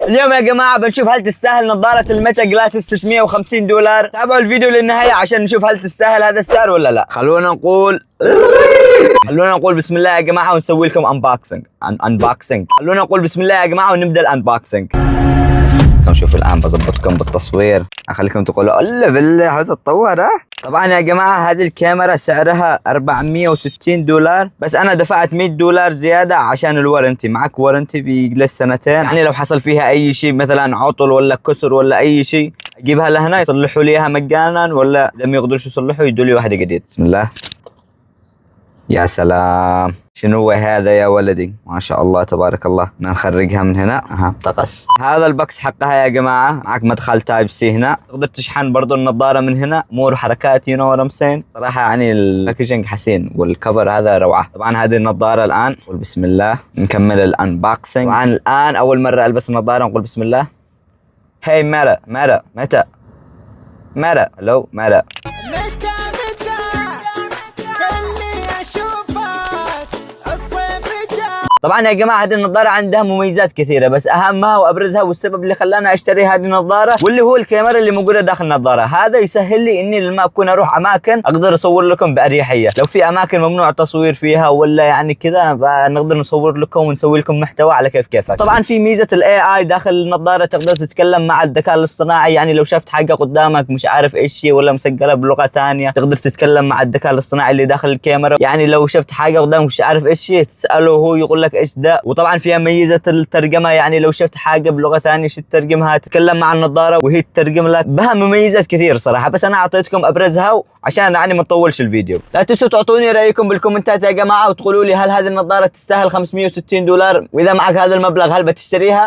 اليوم يا جماعة بنشوف هل تستاهل نظارة الميتا جلاسز 650 دولار. تابعوا الفيديو للنهاية عشان نشوف هل تستاهل هذا السعر ولا لا. خلونا نقول بسم الله يا جماعة ونسوي لكم انبوكسنج. خلونا نقول بسم الله يا جماعة ونبدأ الانبوكسنج. شوفوا الآن بظبطكم بالتصوير، أخليكم تقولوا الله بالله هذا تطور. طبعا يا جماعة هذه الكاميرا سعرها 460 دولار، بس أنا دفعت 100 دولار زيادة عشان الورنتي. معك ورنتي بيجلس سنتين، يعني لو حصل فيها أي شيء مثلا عطل ولا كسر ولا أي شيء أجيبها لهنا يصلحوا لي إياها مجانا، ولا إذا ما يقدروش يصلحوا يدوا لي واحدة جديد. بسم الله. يا سلام، شنو هو هذا يا ولدي؟ ما شاء الله تبارك الله. نخرجها من هنا. طقس. هذا البكس حقها يا جماعة. معك مدخل تايب سي هنا، تقدر تشحن برضو النظارة من هنا. امور حركات يو نو وات ام سين. صراحة يعني الباكجينج حسين والكفر هذا روعة. طبعا هذه النظارة الآن، نقول بسم الله نكمل الانبوكسنج. طبعا الآن أول مرة ألبس النظارة نقول بسم الله. هاي متى هلو مالا. طبعا يا جماعة هذه النظارة عندها مميزات كثيرة، بس أهمها وأبرزها والسبب اللي خلاني أشتري هذه النظارة واللي هو الكاميرا اللي موجودة داخل النظارة. هذا يسهل لي إني لما أكون أروح أماكن أقدر أصور لكم بأريحية. لو في أماكن ممنوع التصوير فيها ولا يعني كذا نقدر نصور لكم ونسوي لكم محتوى على كيفك. طبعا في ميزة AI داخل النظارة، تقدر تتكلم مع الذكاء الاصطناعي. يعني لو شفت حاجة قدامك مش عارف إيش هي ولا مسجلة بلغة ثانية، تقدر تتكلم مع الذكاء الاصطناعي اللي داخل الكاميرا. يعني لو شفت حاجة قدامك مش عارف إيش هي تسأله هو يقول لك إيش ده. وطبعا فيها ميزة الترجمة، يعني لو شفت حاجة بلغة ثانية شو تترجمها، تتكلم مع النظارة وهي تترجم لك. بها مميزات كثير صراحة، بس أنا أعطيتكم أبرزها عشان يعني ما نطولش الفيديو. لا تنسوا تعطوني رأيكم بالكومنتات يا جماعة، وتقولوا لي هل هذه النظارة تستاهل 560 دولار، وإذا معك هذا المبلغ هل بتشتريها؟